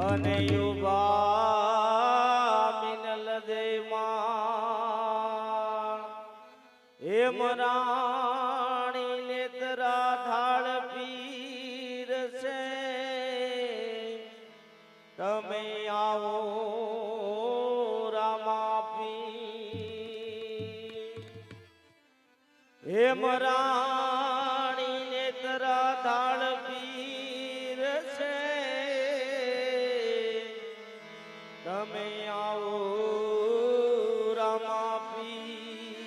અને યુવા મિનલ દે માં એમ રાણી નેત્રા ઢાળ પીર છે તમે આવો રામા પીર એમ રાણી નેત્રા ઢાળ પીર છે તમે આવો રામા પીર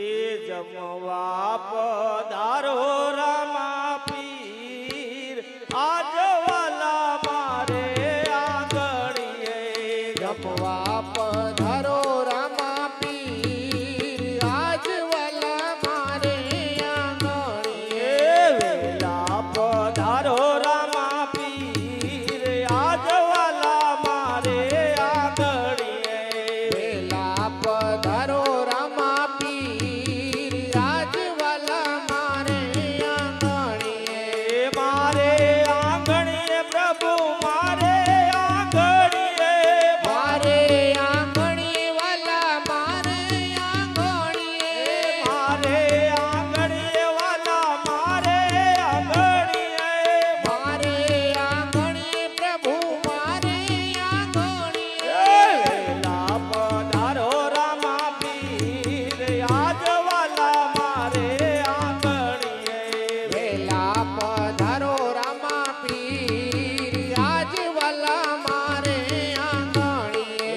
એ જમવા પધારો રામા પીર આજ વાલા મારે આંગણીએ જમવા પધારો રામા પીર આજ વાલા મારે આંગણીએ વેલા પધારો રામા પીર આજ વાલા મારે આંગણીએ વેલા પધારો રામા પીર આજ વાલા મારે આંગણીએ મારે આંગણીએ પ્રભુ મારે આંગણીએ મારે આંગણીએ વાલા મારે આંગણીએ મારે આંગણીએ વાલા મારે આંગણીએ મારે આંગણીએ પ્રભુ મારે આંગણીએ વેલા પધારો રામા પીર આજ વાલા મારે આંગણીએ વેલા પધારો રામા પીર આજ વાલા મારે આંગણીએ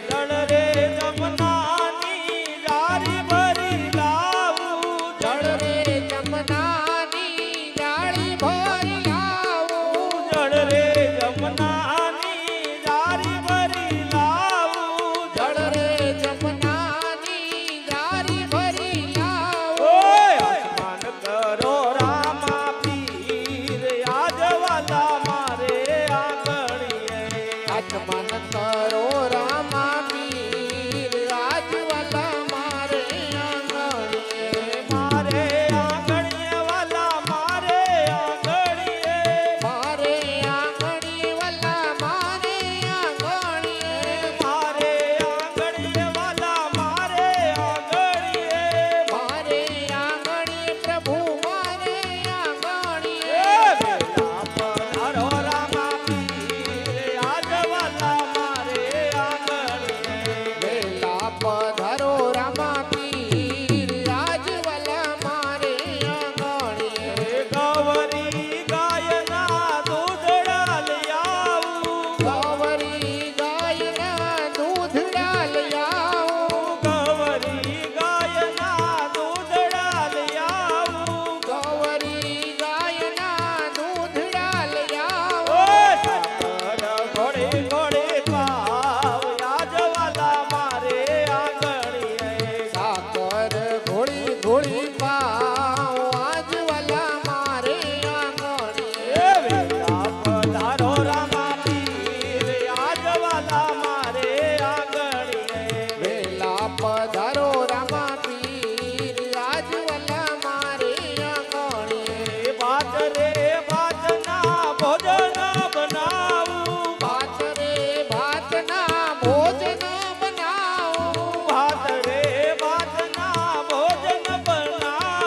જળ રે જમનાની જારી ભરી લાવું જળ રે જમનાની જાળી ભરી લાવું જળ રે જમનાની જારી ભરી લાવું જળ રે જમનાની જાળી ભરી લાવું ઓય આસમાન કરો રામા પીર આજ વાલા મારે આંગણીએ આત્મન કરો રામા પીર આજ વાલા મારે આંગણીએ મારે આંગણીએ વાલા મારે આંગણીએ મારે આંગણીએ વાલા મારે આંગણીએ મારે આંગણીએ વાલા મારે આંગણીએ મારે આંગણીએ પ્રભુ મારે આંગણીએ વેલા પધારો રામા પીર આજ વાલા મારે આંગણીએ વેલા પધારો રામા પીર આજ વાલા મારે આંગણીએ ગૌરી ગાયના દૂધડા લઈ આવું ગૌરી ગાયના દૂધડા લઈ આવું ગૌરી ગાયના દૂધડા લઈ આવું ગૌરી ગાયના દૂધડા લઈ ઓ આવું સાકર ઘોડે ઘોડે પાવ આજ વાલા મારે આંગણીએ સાકર ઘોડી ઘોડી પાવ આજ વાલા મારે આંગણીએ વેલા પધારો રામા પીર આજ વાલા મારે આંગણીએ વેલા પધારો રામા પીર આજ વાલા મારે આંગણીએ ભાત રે ભાતના ભોજન બનાવું ભાત રે ભાતના ભોજન બનાવો ભાત રે ભાતના ભોજન બનાવું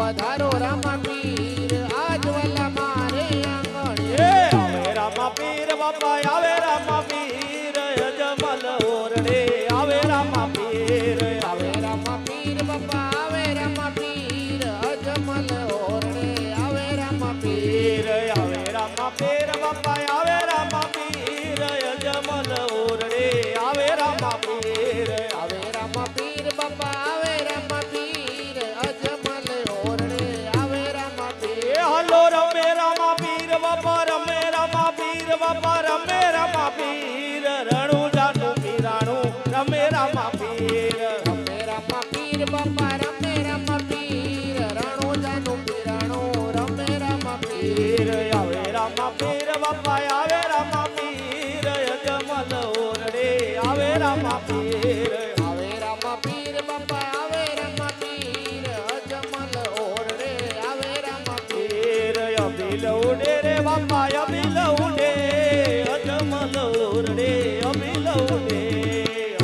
પધારો રામા પીર આજ વાલા મારે આંગણે એ આવે રામા પીર બાપા આવે રામા પીર અજમલ ઓરડે આવે રામા પીર આવે રામા પીર બાપા આવે રામા પીર અજમલ ઓરડે આવે રામા પીર પીર આવે રામા પીર બાપા આવે રામા પીર અજમલ ઓરડે આવે રામા પીર આવે રામા પીર બાપા આવે રામા પીર અજમલ ઓરડે આવે રામા એ પીર હલો રમે રામા પીર બાપા રમે રામા પીર બાપા રમે રામા પીર રણુ જાનું પીરાણું રમે રામા પીર રમે રામા પીર બાપા રમે રામા પીર રણોજાનું પીરાણું રમે રામા પીર પીર આવે રામા પીર બાપા આવે રામા પીર અજમલ ઓરડે આવે રામા પીર આવે રામા પીર બાપા આવે રામા પીર અજમલ ઓરડે આવે રામા પીર પીર અભિલ ઉડે રે બાપા અભિલ ઉડે અજમલ ઓરડે અભિલ ઉડે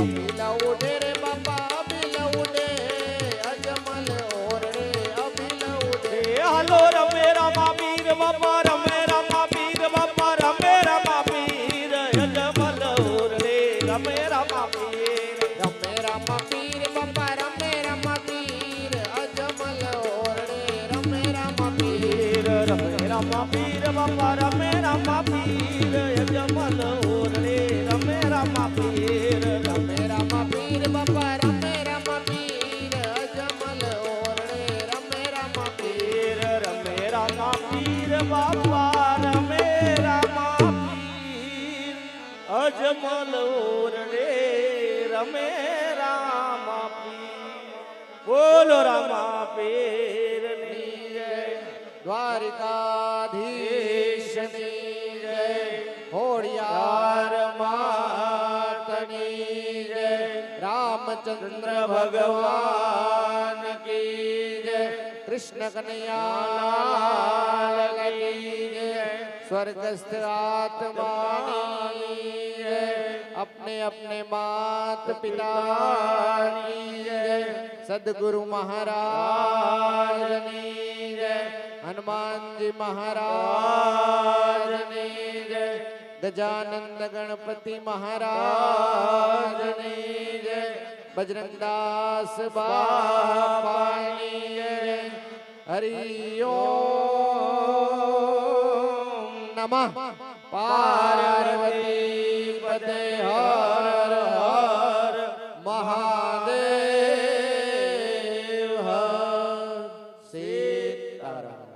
અભિલા ઉડે રે બાપા અભિલા ઉડે અજમલ ઓરડે અભિલા ઉડે એ હલો રમે રામા પીર બાપા રમે રામા પીર બાપા રમે રામા પીર અજમલ ઓરડે રમે રામા પીર રમે રામા પીર બાપા રમે રામા પીર અજમલ ઓરડે રમે રામા પીર પીર રમે રામા પીર બાપા રમે રામા પીર અજમલ ઓરડે રમે રામા પીર રમે રામા પીર બાપા રમે રામા પીર અજમલ ઓરડે રમે રામા પીર પીર રમે રામા પીર બાપા રમે રામા પીર અજમલ ઓરડે રમે રામા પીર બોલો રામા પીર ની જય દ્વારિકાધીશની જય હોડિયાર માતની જય રામચંદ્ર ભગવાન કી જય કૃષ્ણ કનૈયા કી જય સ્વર્ગસ્થ આત્માની જય अपने अपने मात पिता की जय सदगुरु महाराज की जय हनुमान जी महाराज की जय गजानंद गणपति महाराज की जय बजरंगदास बापा की जय हरि ओम नमः पार्वती पते हर हर महादेव हर सीताराम।